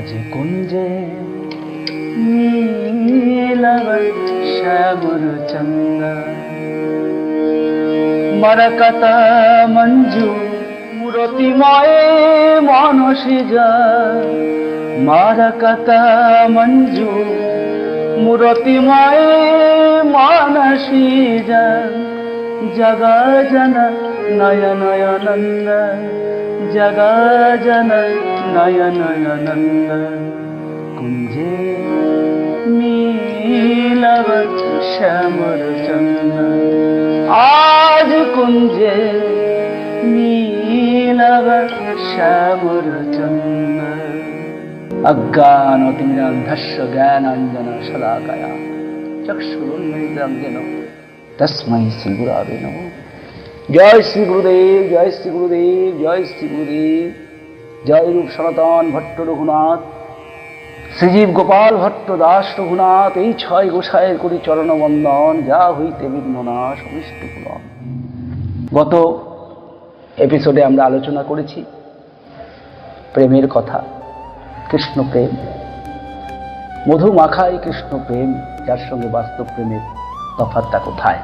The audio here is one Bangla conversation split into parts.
আজ কুঞ্জে নীলব শ্যামর চন্দন মরকত মঞ্জু মূরতিময় মানসী জন মরকত মঞ্জু মূরতিময় মানসী জন জগজন নয়নয়নন্দ জগজন নয়নয়নন্দ কুঞ্জে নীলব শ্যামর চন্দন আজ কুঞ্জে নীলব শ্যামর চন্দন অজ্ঞানতিমিরান্ধস্য জ্ঞানাঞ্জন শলাকয়া চক্ষুरुन्मिलितं येन तस्मै श्री गुरवे नमः। जय श्री गुरुदेव, जय श्री गुरुदेव, जय श्री गुरुदेव। जय रूप सनातन भट्ट रघुनाथ, শ্রীজীব গোপাল ভট্ট দাস রঘুনাথ, এই ছয় গোসাইয়ের করি চরণ বন্দন, যা হইতে বিঘ্ন নাশ অনিষ্ট পূরণ। গত এপিসোডে আমরা আলোচনা করেছি প্রেমের কথা, কৃষ্ণ প্রেম, মধু মাখাই কৃষ্ণ প্রেম, যার সঙ্গে বাস্তব প্রেমের তফাৎটা কোথায়।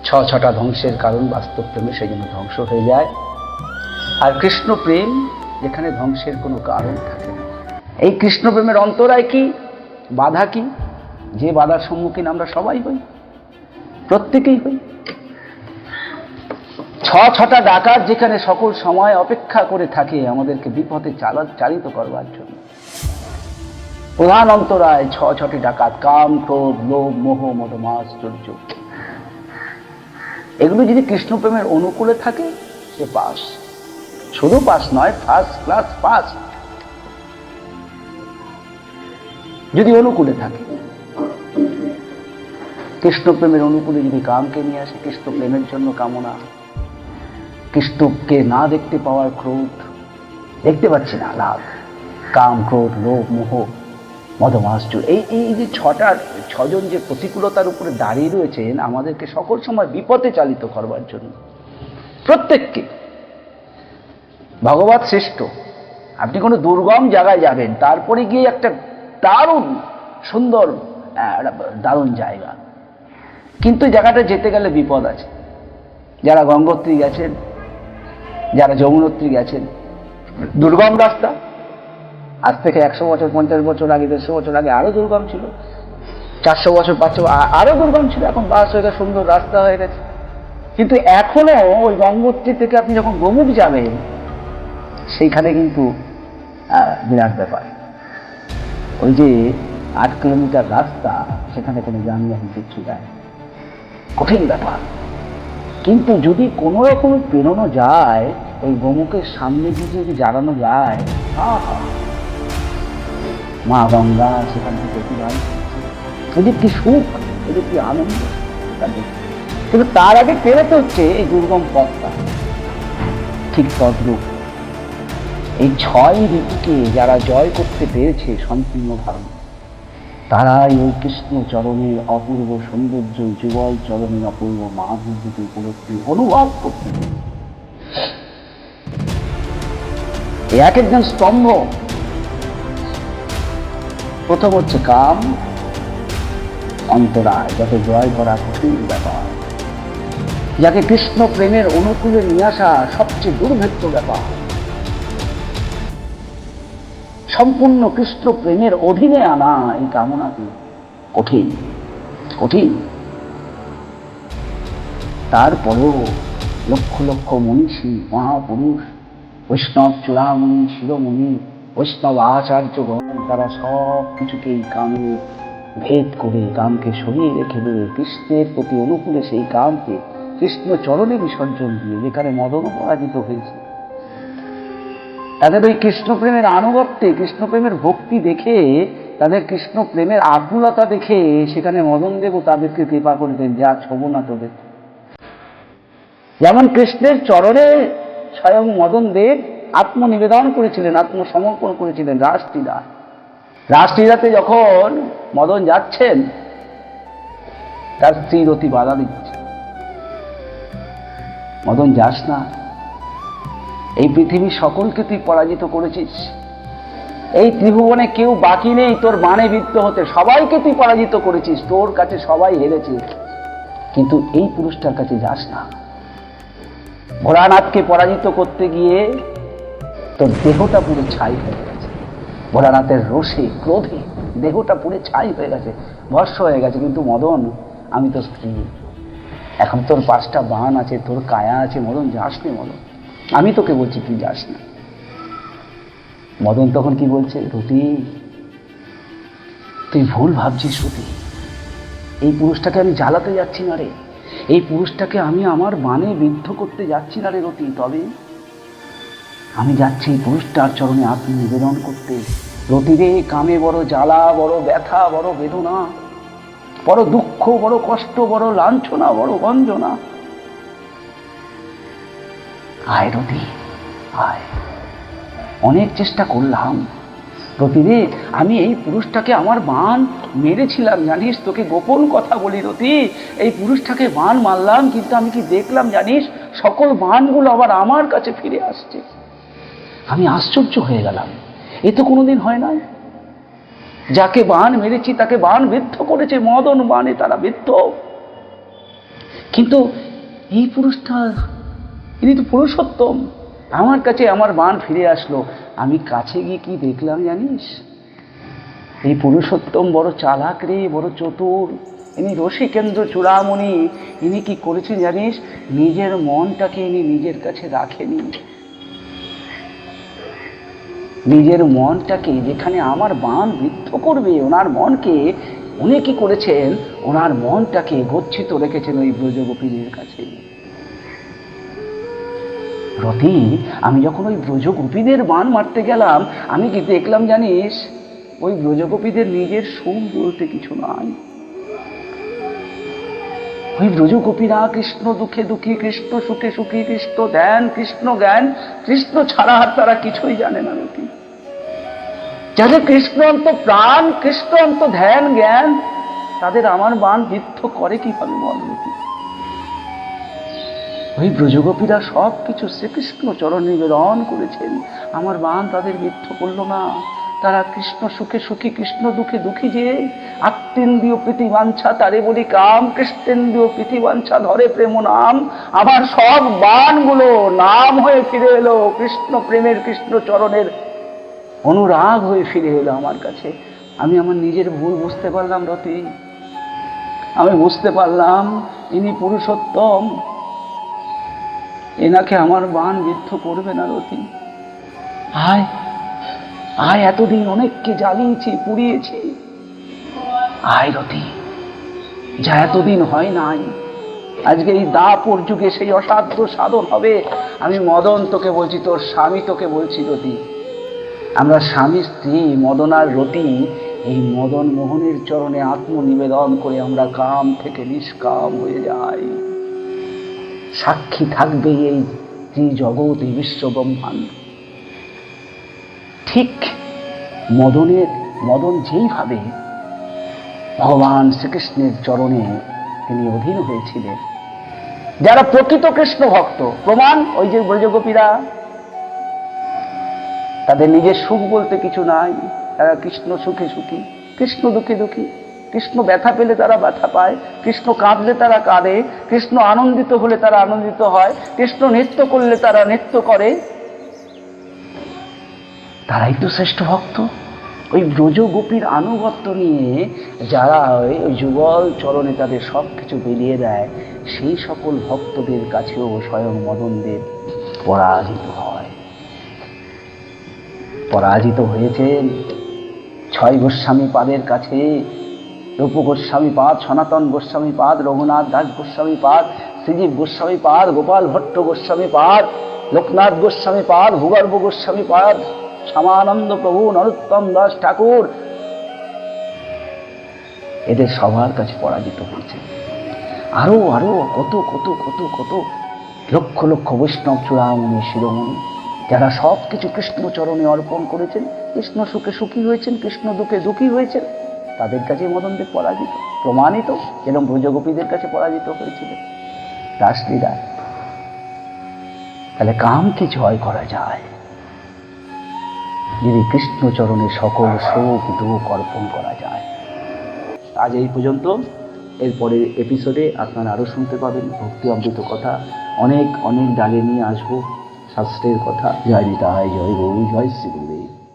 ছটা ধ্বংসের কারণ বাস্তব প্রেমে, সেই জন্য ধ্বংস হয়ে যায়। আর কৃষ্ণ প্রেম যেখানে ধ্বংসের কোনো কারণ থাকে না। এই কৃষ্ণ প্রেমের অন্তরায় কি, বাধা কি, যে বাধার সম্মুখীন আমরা সবাই হই, প্রত্যেকেই হই। ছটা ডাকাত যেখানে সকল সময় অপেক্ষা করে থাকে আমাদেরকে বিপথে চালিত করবার জন্য। প্রধান অন্তরায় ছটি ডাকাত, কাম, ক্রোধ, লোভ, মোহ, মদ, মাশ্চর্য। এগুলো যদি কৃষ্ণ প্রেমের অনুকূলে থাকে সে পাস, শুধু পাস নয়, ফার্স্ট ক্লাস পাস। যদি অনুকূলে থাকে, কৃষ্ণ প্রেমের অনুকূলে যদি কামকে নিয়ে আসে, কৃষ্ণ প্রেমের জন্য কামনা, কৃষ্ণকে না দেখতে পাওয়ার ক্রোধ, দেখতে পাচ্ছি না লাভ, কাম, ক্রোধ, লোভ, মোহ, মদমাশ্চর্য, এই যে ছজন যে প্রতিকূলতার উপরে দাঁড়িয়ে রয়েছেন আমাদেরকে সকল সময় বিপথে চালিত করবার জন্য। প্রত্যেককে ভগবৎ শ্রেষ্ঠ। আপনি কোনো দুর্গম জায়গায় যাবেন, তারপরে গিয়ে একটা দারুণ সুন্দর দারুণ জায়গা, কিন্তু জায়গাটা যেতে গেলে বিপদ আছে। যারা গঙ্গোত্রী গেছেন, যারা যমুনোত্রী গেছেন, দুর্গম রাস্তা। আজ থেকে 100 বছর, 50 বছর আগে, 150 বছর আগে আরো দুর্গম ছিল, 400 বছর, 500 আরো দুর্গম ছিল। এখন বাস হয়ে গেছে, সুন্দর রাস্তা হয়ে গেছে। কিন্তু এখনো ওই গঙ্গোত্রী থেকে আপনি যখন গোমুখ যাবেন, সেইখানে কিন্তু বিরাট ব্যাপার। ওই যে 8 কিলোমিটার রাস্তা, সেখানে কোনো যানবাহন কিছু যায়, কঠিন ব্যাপার। কিন্তু যদি কোনো রকম পেরোনো যায়, ওই গোমুখের সামনে দিয়ে যদি জ্বালানো যায়, মা গঙ্গা সেখান থেকে এদের কি সুখ, এদের কি আনন্দ। কিন্তু তার আগে পেরোতে হচ্ছে এই দুর্গম পথটা। ঠিক তদ্রূপ এই 6 ঋতুকে যারা জয় করতে পেরেছে সম্পূর্ণভাবে, তারাই ওই কৃষ্ণ চরণের অপূর্ব সৌন্দর্য, যুগল চরণের অপূর্ব মাধুর্যকে উপলব্ধি অনুভব করতে। এক একজন স্তম্ভ। প্রথম হচ্ছে কাম, অন্তরায়, যাকে জয় করা কঠিন ব্যাপার, যাকে কৃষ্ণ প্রেমের অনুকূলে নিয়ে আসা সবচেয়ে দুর্ভেদ্য ব্যাপার। সম্পূর্ণ কৃষ্ণ প্রেমের অধীনে আনা এই কামনাকে কঠিন কঠিন। তারপরও লক্ষ লক্ষ মনীষী, মহাপুরুষ, বৈষ্ণব চূড়ামণি, শিরোমণি, বৈষ্ণব আচার্যগণ, তারা সব কিছুকেই কামে ভেদ করে, কামকে সরিয়ে রেখে দিয়ে কৃষ্ণের প্রতি অনুকূলে সেই কামকে কৃষ্ণ চরণে বিসর্জন দিয়ে, যেখানে মদন পরাজিত হয়েছে, তাদের ওই কৃষ্ণ প্রেমের আনুগত্যে, কৃষ্ণ প্রেমের ভক্তি দেখে, তাদের কৃষ্ণ প্রেমের আকুলতা দেখে সেখানে মদনদেবও তাদেরকে কৃপা করতেন, যা ছোব না তোদের। যেমন কৃষ্ণের চরণে স্বয়ং মদনদেব আত্মনিবেদন করেছিলেন, আত্মসমর্পণ করেছিলেন রাসলীলা। রাসলীলাতে যখন মদন যাচ্ছেন, তার স্ত্রী রতি বাধা দিচ্ছে, মদন যাস না, এই পৃথিবীর সকলকে তুই পরাজিত করেছিস, এই ত্রিভুবনে কেউ বাকি নেই তোর বাণে বিদ্ধ হতে, সবাইকে তুই পরাজিত করেছিস, তোর কাছে সবাই হেরেছে, কিন্তু এই পুরুষটার কাছে যাস না। ভোলানাথকে পরাজিত করতে গিয়ে তোর দেহটা পুরো ছাই হয়ে গেছে, ভোলানাথের রোষে ক্রোধে দেহটা পুরো ছাই হয়ে গেছে, ভস্ম হয়ে গেছে। কিন্তু মদন, আমি তোর স্ত্রী, এখন তোর 5টা বাণ আছে, তোর কায়া আছে, মদন যাস নি মদন, আমি তোকে বলছি তুই যাস না। মদন তখন কি বলছে, রতি তুই ভুল ভাবছিস রতি, এই পুরুষটাকে আমি জ্বালাতে যাচ্ছি না রে, এই পুরুষটাকে আমি আমার বাণে বিদ্ধ করতে যাচ্ছি না রে রতি, তবে আমি যাচ্ছি এই পুরুষটার চরণে আত্মনিবেদন করতে। রতি রে, কামে বড় জ্বালা, বড় ব্যথা, বড় বেদনা, বড় দুঃখ, বড় কষ্ট, বড় লাঞ্ছনা, বড় গঞ্জনা। আয় রতি আয়, অনেক চেষ্টা করলাম রতি রে, আমি এই পুরুষটাকে আমার বাণ মেরেছিলাম জানিস, তোকে গোপন কথা বলি রতি, এই পুরুষটাকে বাণ মারলাম, কিন্তু আমি কি দেখলাম জানিস, সকল বাণগুলো আবার আমার কাছে ফিরে আসছে। আমি আশ্চর্য হয়ে গেলাম, এ তো কোনোদিন হয় না, যাকে বাণ মেরেছি তাকে বাণ বিদ্ধ করেছে, মদন বাণে তারা বিদ্ধ, কিন্তু এই পুরুষটা, ইনি তো পুরুষোত্তম, আমার কাছে আমার বাণ ফিরে আসলো। আমি কাছে গিয়ে কি দেখলাম জানিস, এই পুরুষোত্তম বড় চালাক রে, বড় চতুর, ইনি রসিকেন্দ্র চূড়ামণি, ইনি কি করেছেন জানিস, নিজের মনটাকে ইনি নিজের কাছে রাখেনি, নিজের মনটাকে যেখানে আমার বাণ বিদ্ধ করবে, ওনার মনকে উনি কি করেছেন, ওনার মনটাকে গচ্ছিত রেখেছেন ওই ব্রজগোপীদের কাছে। রতি, আমি যখন ওই ব্রজগোপীদের বাণ মারতে গেলাম, আমি কি দেখলাম জানিস, ওই ব্রজগোপীদের নিজের সুখ বলতে কিছু নাই, ওই ব্রজগোপীরা কৃষ্ণ দুঃখে দুঃখী, কৃষ্ণ সুখে সুখী, কৃষ্ণ ধ্যান, কৃষ্ণ জ্ঞান, কৃষ্ণ ছাড়া আর তারা কিছুই জানে না রতি। যাদের কৃষ্ণ অন্ত প্রাণ, কৃষ্ণ অন্ত ধ্যান জ্ঞান, তাদের আমার বাণ বিদ্ধ করে কিভাবে বল রতি? ওই ব্রজগোপীরা সব কিছু শ্রীকৃষ্ণ চরণ নিবেদন করেছেন, আমার বাণ তাদের বিদ্ধ করলো না, তারা কৃষ্ণ সুখে সুখী, কৃষ্ণ দুঃখে দুঃখী, যে আত্মেন্দ্রিয় প্রীতিবাঞ্ছা তারে বলি কাম, কৃষ্ণেন্দ্রিয় প্রীতিবাঞ্ছা ধরে প্রেম নাম, আমার সব বাণগুলো নাম হয়ে ফিরে এলো, কৃষ্ণ প্রেমের, কৃষ্ণ চরণের অনুরাগ হয়ে ফিরে এলো আমার কাছে। আমি আমার নিজের ভুল বুঝতে পারলাম রতি, আমি বুঝতে পারলাম ইনি পুরুষোত্তম, এনাকে আমার বাণ বিদ্ধ করবে না রতি। আয় আয়, এতদিন অনেককে জ্বালিয়েছি, পুড়িয়েছি, আয় রতি, যা এতদিন হয় নাই, আজকে এই দাপর যুগে সেই অসাধ্য সাধন হবে। আমি মদন তোকে বলছি, তোর স্বামী তোকে বলছি রতি, আমরা স্বামী স্ত্রী মদন আর রতি, এই মদন মোহনের চরণে আত্মনিবেদন করে আমরা কাম থেকে নিষ্কাম হয়ে যাই। সাক্ষী থাকবে এই জগৎ, এই বিশ্ব ব্রহ্মাণ্ড। ঠিক মদন যেইভাবে ভগবান শ্রীকৃষ্ণের চরণে তিনি অধীন হয়েছিলেন, যারা প্রকৃত কৃষ্ণ ভক্ত, প্রমাণ ওই যে ব্রজগোপীরা, তাদের নিজের সুখ বলতে কিছু নাই, তারা কৃষ্ণ সুখে সুখী, কৃষ্ণ দুঃখে দুঃখী, কৃষ্ণ ব্যথা পেলে তারা ব্যথা পায়, কৃষ্ণ কাঁদলে তারা কাঁদে, কৃষ্ণ আনন্দিত হলে তারা আনন্দিত হয়, কৃষ্ণ নৃত্য করলে তারা নৃত্য করে, তারাই তো শ্রেষ্ঠ ভক্ত। ওই ব্রজগোপীর আনুগত্য নিয়ে যারা ওই যুগল চরণে তাদের সব কিছু বিলিয়ে দেয়, সেই সকল ভক্তদের কাছেও স্বয়ং মদনদেব পরাজিত হয়। পরাজিত হয়েছেন 6 গোস্বামী পাদের কাছে, রূপ গোস্বামী পাদ, সনাতন গোস্বামী পাদ, রঘুনাথ দাস গোস্বামী পাদ, শ্রীজীব গোস্বামী পাদ, গোপাল ভট্ট গোস্বামী পাদ, লোকনাথ গোস্বামী পাদ, ভূগর্ভ গোস্বামী পাদ, শ্যামানন্দ প্রভু, নরোত্তম দাস ঠাকুর, এদের সবার কাছে পরাজিত হয়েছে। আরো আরো কত কত কত কত লক্ষ লক্ষ বৈষ্ণব চূড়ামণি শিরোমণি, যারা সব কিছু কৃষ্ণ চরণে অর্পণ করেছেন, কৃষ্ণ সুখে সুখী হয়েছেন, কৃষ্ণ দুঃখে দুঃখী হয়েছেন, তাদের কাছে মদনদেব পরাজিত, প্রমাণিত, যেরকম ব্রজগোপীদের কাছে পরাজিত হয়েছিলেন রাসলীলায়। তাহলে কামকে জয় করা যায়, যদি কৃষ্ণচরণে সকল শোক দুঃখ অর্পণ করা যায়। আজ এই পর্যন্ত। এরপরের এপিসোডে আপনারা আরও শুনতে পাবেন ভক্তি অমৃত কথা। অনেক অনেক ডালে নিয়ে আসবো শাস্ত্রের কথা। জয় নিতাই, জয় গৌর, জয় শ্রী গুরুদেব।